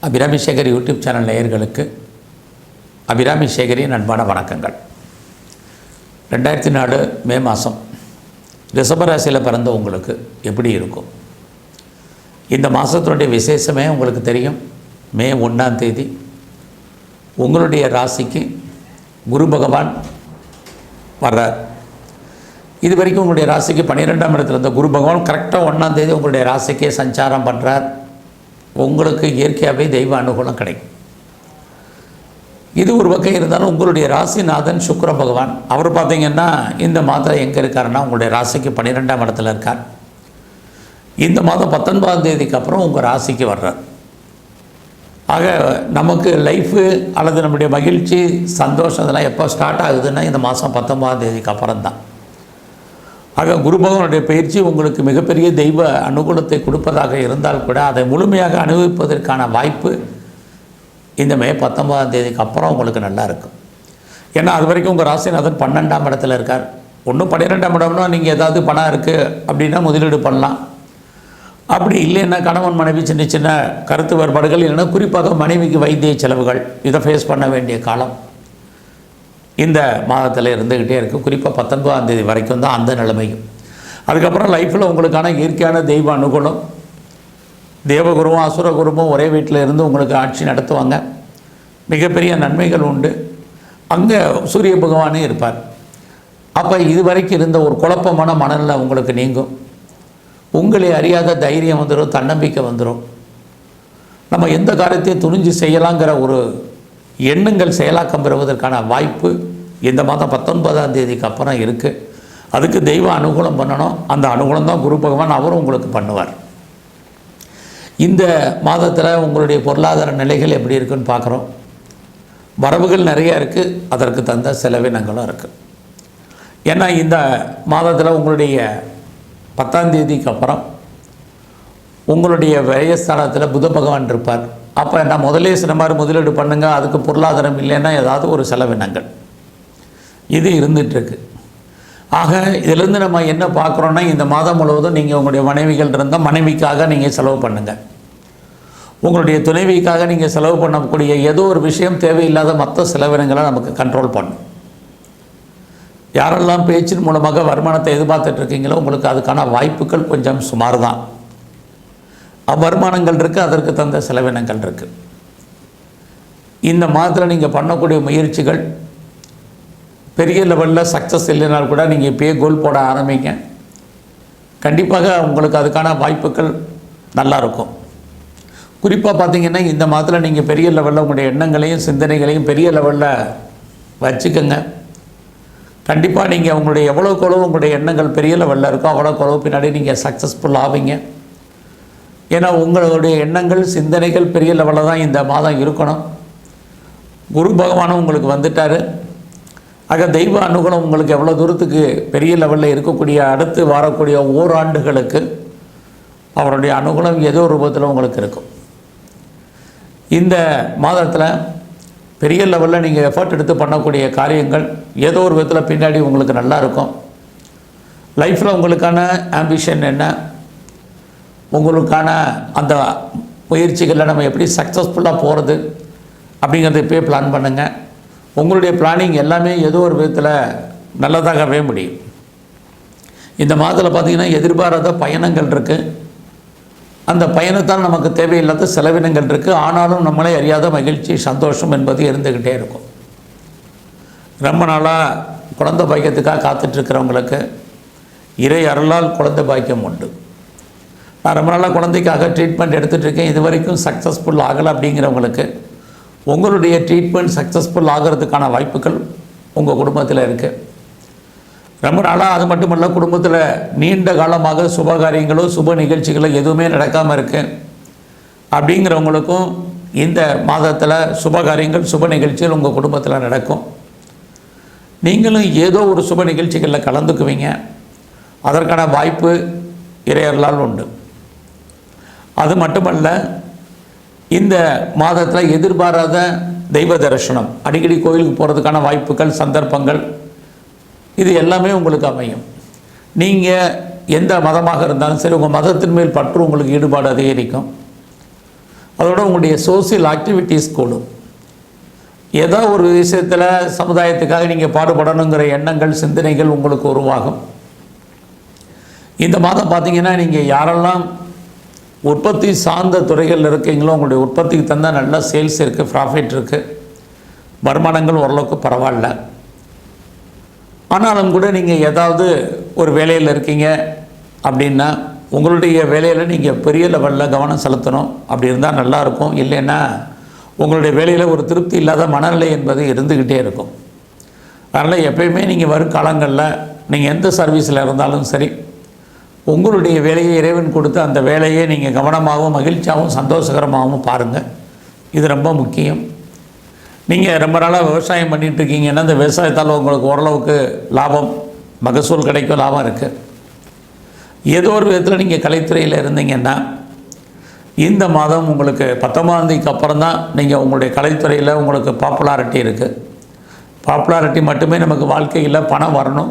Abirami Sekar YouTube channel நேயர்களுக்கு அபிராமி சேகரின் அன்பான வணக்கங்கள். 2004 மே மாதம் ரிஷபராசியில் பிறந்த உங்களுக்கு எப்படி இருக்கும்? இந்த மாதத்தினுடைய விசேஷமே உங்களுக்கு தெரியும். மே 1ஆம் தேதி உங்களுடைய ராசிக்கு குரு பகவான் வர்றார். இது வரைக்கும் உங்களுடைய ராசிக்கு 12ஆம் இடத்துல இருந்த குரு பகவான் கரெக்டாக 1ஆம் தேதி உங்களுடைய ராசிக்கே சஞ்சாரம் பண்ணுறார். உங்களுக்கு இயற்கையாகவே தெய்வ அனுகூலம் கிடைக்கும். இது ஒரு பக்கம் இருந்தாலும் உங்களுடைய ராசிநாதன் சுக்கிர பகவான் அவர் பார்த்திங்கன்னா இந்த மாதம் எங்கே இருக்காருன்னா உங்களுடைய ராசிக்கு 12ஆம் இடத்துல இருக்கார். இந்த மாதம் 19ஆம் தேதிக்கு அப்புறம் உங்கள் ராசிக்கு வர்றார். ஆக நமக்கு லைஃபு அல்லது நம்முடைய மகிழ்ச்சி சந்தோஷம் இதெல்லாம் எப்போ ஸ்டார்ட் ஆகுதுன்னா இந்த மாதம் 19ஆம் தேதிக்கு அப்புறம் தான். ஆக குரு பகவானுடைய பயிற்சி உங்களுக்கு மிகப்பெரிய தெய்வ அனுகூலத்தை கொடுப்பதாக இருந்தால் கூட அதை முழுமையாக அனுபவிப்பதற்கான வாய்ப்பு இந்த மே 19ஆம் தேதிக்கு அப்புறம் உங்களுக்கு நல்லா இருக்கும். ஏன்னா அது வரைக்கும் உங்கள் ராசிநாதன் 12ஆம் இடத்துல இருக்கார். ஒன்றும் 12ஆம் இடம்னா நீங்கள் ஏதாவது பணம் இருக்குது அப்படின்னா முதலீடு பண்ணலாம். அப்படி இல்லைன்னா கணவன் மனைவி சின்ன சின்ன கருத்து வேறுபாடுகள் இல்லைன்னா குறிப்பாக மனைவிக்கு வைத்திய செலவுகள் இதை ஃபேஸ் பண்ண வேண்டிய காலம் இந்த மாதத்தில் இருந்துக்கிட்டே இருக்குது. குறிப்பாக 19ஆம் தேதி வரைக்கும் தான் அந்த நிலைமையும். அதுக்கப்புறம் லைஃப்பில் உங்களுக்கான இயற்கையான தெய்வ அனுகூலம், தேவகுருவும் அசுரகுருவும் ஒரே வீட்டில் இருந்து உங்களுக்கு ஆட்சி நடத்துவாங்க. மிகப்பெரிய நன்மைகள் உண்டு. அங்கே சூரிய பகவானே இருப்பார். அப்போ இது வரைக்கும் இருந்த ஒரு குழப்பமான மனநிலை உங்களுக்கு நீங்கும். உங்களை அறியாத தைரியம் வந்துடும், தன்னம்பிக்கை வந்துடும். நம்ம எந்த காரியத்தையும் துணிஞ்சு செய்யலாங்கிற ஒரு எண்ணங்கள் செயலாக்கம் பெறுவதற்கான வாய்ப்பு இந்த மாதம் 19ஆம் தேதிக்கு அப்புறம் இருக்குது. அதுக்கு தெய்வ அனுகூலம் பண்ணணும். அந்த அனுகூலம் தான் குரு பகவான் அவரும் உங்களுக்கு பண்ணுவார். இந்த மாதத்தில் உங்களுடைய பொருளாதார நிலைகள் எப்படி இருக்குன்னு பார்க்குறோம். வரவுகள் நிறையா இருக்குது, அதற்கு தந்த செலவினங்களும் இருக்குது. ஏன்னா இந்த மாதத்தில் உங்களுடைய 10ஆம் தேதிக்கு அப்புறம் உங்களுடைய விரயஸ்தானத்தில் புத பகவான் இருப்பார். அப்போ நான் முதலே சில மாதிரி முதலீடு பண்ணுங்கள், அதுக்கு பொருளாதாரம் இல்லைன்னா ஏதாவது ஒரு செலவினங்கள் இது இருந்துகிட்ருக்கு. ஆக இதிலேருந்து நம்ம என்ன பார்க்குறோன்னா இந்த மாதம் முழுவதும் நீங்கள் உங்களுடைய மனைவிகள் இருந்தால் மனைவிக்காக நீங்கள் செலவு பண்ணுங்கள். உங்களுடைய துணைவிக்காக நீங்கள் செலவு பண்ணக்கூடிய ஏதோ ஒரு விஷயம் தேவையில்லாத மற்ற செலவினங்களை நமக்கு கண்ட்ரோல் பண்ணும். யாரெல்லாம் பேச்சின் மூலமாக வருமானத்தை எதிர்பார்த்துட்ருக்கீங்களோ உங்களுக்கு அதுக்கான வாய்ப்புகள் கொஞ்சம் சுமார் தான். வருமானங்கள் இருக்குது, அதற்கு தந்த செலவினங்கள் இருக்குது. இந்த மாதத்தில் நீங்கள் பண்ணக்கூடிய முயற்சிகள் பெரிய லெவலில் சக்ஸஸ் இல்லைனால் கூட நீங்கள் இப்போயே கோல் போட ஆரம்பிங்க. கண்டிப்பாக உங்களுக்கு அதுக்கான வாய்ப்புகள் நல்லாயிருக்கும். குறிப்பாக பார்த்திங்கன்னா இந்த மாதத்தில் நீங்கள் பெரிய லெவலில் உங்களுடைய எண்ணங்களையும் சிந்தனைகளையும் பெரிய லெவலில் வச்சுக்கோங்க. கண்டிப்பாக நீங்கள் உங்களுடைய எவ்வளோக்கு எவ்வளோ உங்களுடைய எண்ணங்கள் பெரிய லெவலில் இருக்கோ அவ்வளோக்கு எவ்வளோ பின்னாடி நீங்கள் சக்ஸஸ்ஃபுல் ஆவீங்க. ஏன்னா உங்களுடைய எண்ணங்கள் சிந்தனைகள் பெரிய லெவலில் தான் இந்த மாதம் இருக்கணும். குரு பகவானும் உங்களுக்கு வந்துட்டார். ஆக தெய்வ அனுகூலம் உங்களுக்கு எவ்வளோ தூரத்துக்கு பெரிய லெவலில் இருக்கக்கூடிய அடுத்து வரக்கூடிய ஓராண்டுகளுக்கு அவருடைய அனுகூலம் ஏதோ ரூபத்தில் உங்களுக்கு இருக்கும். இந்த மாதத்தில் பெரிய லெவலில் நீங்கள் எஃபர்ட் எடுத்து பண்ணக்கூடிய காரியங்கள் ஏதோ ஒரு விதத்தில் பின்னாடி உங்களுக்கு நல்லா இருக்கும். லைஃப்பில் உங்களுக்கான ஆம்பிஷன் என்ன, உங்களுக்கான அந்த முயற்சிகளில் நம்ம எப்படி சக்ஸஸ்ஃபுல்லாக போகிறது அப்படிங்கிறத இப்போயே பிளான் பண்ணுங்கள். உங்களுடைய பிளானிங் எல்லாமே ஏதோ ஒரு விதத்தில் நல்லதாகவே முடியும். இந்த மாதத்தில் பார்த்திங்கன்னா எதிர்பாராத பயணங்கள் இருக்குது. அந்த பயணத்தால் நமக்கு தேவையில்லாத செலவினங்கள் இருக்குது. ஆனாலும் நம்மளே அறியாத மகிழ்ச்சி சந்தோஷம் என்பது இருந்துக்கிட்டே இருக்கும். ரொம்ப நாளாக குழந்தை பாக்கியத்துக்காக காத்துட்ருக்கிறவங்களுக்கு இறை அருளால் குழந்தை பாக்கியம் உண்டு. நான் ரொம்ப நாளாக குழந்தைக்காக ட்ரீட்மெண்ட் எடுத்துகிட்ருக்கேன், இது வரைக்கும் சக்ஸஸ்ஃபுல் ஆகலை அப்படிங்கிறவங்களுக்கு உங்களுடைய ட்ரீட்மெண்ட் சக்ஸஸ்ஃபுல் ஆகிறதுக்கான வாய்ப்புகள் உங்கள் குடும்பத்தில் இருக்குது. ரொம்ப நாளாக அது மட்டும் இல்லை, குடும்பத்தில் நீண்ட காலமாக சுபகாரியங்களோ சுப நிகழ்ச்சிகளோ எதுவுமே நடக்காமல் இருக்குது அப்படிங்கிறவங்களுக்கும் இந்த மாதத்தில் சுபகாரியங்கள் சுப நிகழ்ச்சிகள் உங்கள் குடும்பத்தில் நடக்கும். நீங்களும் ஏதோ ஒரு சுப நிகழ்ச்சிகளில் கலந்துக்குவீங்க. அதற்கான வாய்ப்பு இறையர்களால் உண்டு. அது மட்டுமல்ல, இந்த மாதத்தில் எதிர்பாராத தெய்வ தரிசனம், அடிக்கடி கோயிலுக்கு போகிறதுக்கான வாய்ப்புகள் சந்தர்ப்பங்கள் இது எல்லாமே உங்களுக்கு அமையும். நீங்கள் எந்த மதமாக இருந்தாலும் சரி உங்கள் மதத்தின் மேல் பற்று உங்களுக்கு ஈடுபாடு அதிகரிக்கும். அதோட உங்களுடைய சோசியல் ஆக்டிவிட்டீஸ் கூடும். ஏதோ ஒரு விஷயத்தில் சமுதாயத்துக்காக நீங்கள் பாடுபடணுங்கிற எண்ணங்கள் சிந்தனைகள் உங்களுக்கு உருவாகும். இந்த மாதம் பார்த்திங்கன்னா நீங்கள் யாரெல்லாம் உற்பத்தி சார்ந்த துறைகளில் இருக்கீங்களோ உங்களுடைய உற்பத்திக்கு தந்தால் நல்லா சேல்ஸ் இருக்குது, ப்ராஃபிட் இருக்குது, வருமானங்கள் ஓரளவுக்கு பரவாயில்ல. ஆனாலும் கூட நீங்கள் ஏதாவது ஒரு வேலையில் இருக்கீங்க அப்படின்னா உங்களுடைய வேலையில் நீங்கள் பெரிய லெவலில் கவனம் செலுத்தணும். அப்படி இருந்தால் நல்லாயிருக்கும். இல்லைன்னா உங்களுடைய வேலையில் ஒரு திருப்தி இல்லாத மனநிலை என்பது இருந்துக்கிட்டே இருக்கும். அதனால் எப்பயுமே நீங்கள் வரும் காலங்களில் நீங்கள் எந்த சர்வீஸில் இருந்தாலும் சரி, உங்களுடைய வேலையை இறைவன் கொடுத்து அந்த வேலையை நீங்கள் கவனமாகவும் மகிழ்ச்சியாகவும் சந்தோஷகரமாகவும் பாருங்கள். இது ரொம்ப முக்கியம். நீங்கள் ரொம்ப நாளாக விவசாயம் பண்ணிகிட்ருக்கீங்கன்னா இந்த விவசாயத்தால் உங்களுக்கு ஓரளவுக்கு லாபம், மகசூல் கிடைக்கும், லாபம் இருக்குது. ஏதோ ஒரு விதத்தில் நீங்கள் கலைத்துறையில் இருந்தீங்கன்னா இந்த மாதம் உங்களுக்கு 19ஆம் தேதிக்கு அப்புறம் தான் நீங்கள் உங்களுடைய கலைத்துறையில் உங்களுக்கு பாப்புலாரிட்டி இருக்குது. பாப்புலாரிட்டி மட்டுமே நமக்கு வாழ்க்கையில் பணம் வரணும்.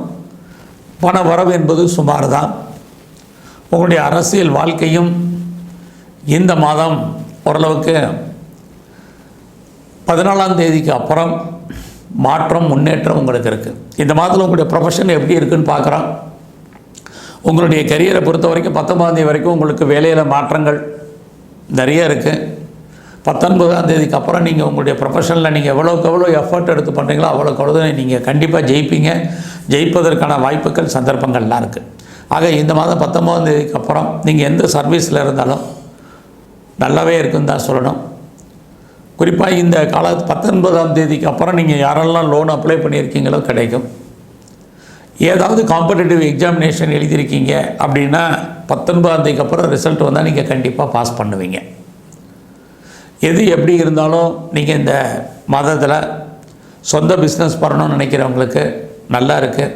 பண வரவு என்பது சுமார் தான். உங்களுடைய அரசியல் வாழ்க்கையும் இந்த மாதம் ஓரளவுக்கு 14ஆம் தேதிக்கு அப்புறம் மாற்றம், முன்னேற்றம் உங்களுக்கு இருக்குது. இந்த மாதத்தில் உங்களுடைய ப்ரொஃபஷன் எப்படி இருக்குதுன்னு பார்க்குறோம். உங்களுடைய கரியரை பொறுத்த வரைக்கும் 19ஆம் தேதி வரைக்கும் உங்களுக்கு வேலையில் மாற்றங்கள் நிறைய இருக்குது. 19ஆம் தேதிக்கு அப்புறம் நீங்கள் உங்களுடைய ப்ரொஃபஷனில் நீங்கள் எவ்வளோக்கு எவ்வளோ எஃபர்ட் எடுத்து பண்ணுறீங்களோ அவ்வளோக்கு அவ்வளோ நீங்கள் கண்டிப்பாக ஜெயிப்பீங்க. ஜெயிப்பதற்கான வாய்ப்புகள், சந்தர்ப்பங்கள்லாம் இருக்குது. ஆக இந்த மாதம் 19ஆம் தேதிக்கு அப்புறம் நீங்கள் எந்த சர்வீஸில் இருந்தாலும் நல்லாவே இருக்குன்னு தான் சொல்லணும். குறிப்பாக இந்த 19ஆம் தேதிக்கு அப்புறம் நீங்கள் யாரெல்லாம் லோன் அப்ளை பண்ணியிருக்கீங்களோ கிடைக்கும். ஏதாவது காம்படிட்டிவ் எக்ஸாமினேஷன் எழுதியிருக்கீங்க அப்படின்னா 19ஆம் தேதிக்கு அப்புறம் ரிசல்ட் வந்தால் நீங்கள் கண்டிப்பாக பாஸ் பண்ணுவீங்க. எது எப்படி இருந்தாலும் நீங்கள் இந்த மாதத்தில் சொந்த பிஸ்னஸ் பண்ணணும்னு நினைக்கிறவங்களுக்கு நல்லா இருக்குது.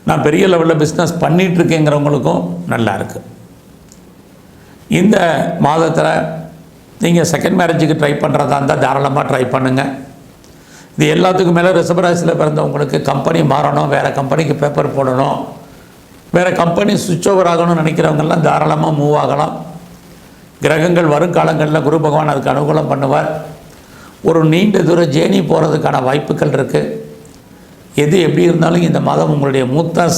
நான் பெரிய லெவலில் பிஸ்னஸ் பண்ணிகிட்ருக்கேங்கிறவங்களுக்கும் நல்லா இருக்குது. இந்த மாதத்தில் நீங்கள் செகண்ட் மேரேஜுக்கு ட்ரை பண்ணுறதா இருந்தால் தாராளமாக ட்ரை பண்ணுங்கள். இது எல்லாத்துக்கும் மேலே ரிஷபராசியில் பிறந்தவங்களுக்கு கம்பெனி மாறணும், வேறு கம்பெனிக்கு பேப்பர் போடணும், வேறு கம்பெனி சுவிட்ச் ஓவர் ஆகணும்னு நினைக்கிறவங்கெல்லாம் தாராளமாக மூவ் ஆகலாம். கிரகங்கள் வரும் காலங்களில் குரு பகவான் அதுக்கு அனுகூலம் பண்ணுவார். ஒரு நீண்ட தூர ஜேர்னி போகிறதுக்கான வாய்ப்புகள் இருக்குது. எது எப்படி இருந்தாலும் இந்த மாதம் உங்களுடைய மூத்த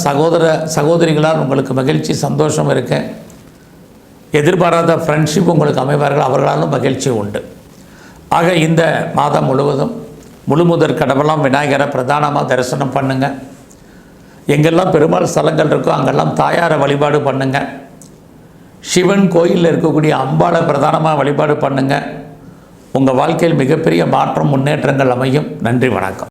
சகோதரிகளால் உங்களுக்கு மகிழ்ச்சி, சந்தோஷம் இருக்குது. எதிர்பாராத ஃப்ரெண்ட்ஷிப் உங்களுக்கு அமைவார்கள், அவர்களாலும் மகிழ்ச்சி உண்டு. ஆக இந்த மாதம் முழுவதும் முழுமுதற் கடவுளாம் விநாயகரை பிரதானமாக தரிசனம் பண்ணுங்கள். எங்கெல்லாம் பெருமாள் ஸ்தலங்கள் இருக்கோ அங்கெல்லாம் தாயாரை வழிபாடு பண்ணுங்கள். சிவன் கோயிலில் இருக்கக்கூடிய அம்பாளை பிரதானமாக வழிபாடு பண்ணுங்கள். உங்கள் வாழ்க்கையில் மிகப்பெரிய மாற்றம், முன்னேற்றங்கள் அமையும். நன்றி, வணக்கம்.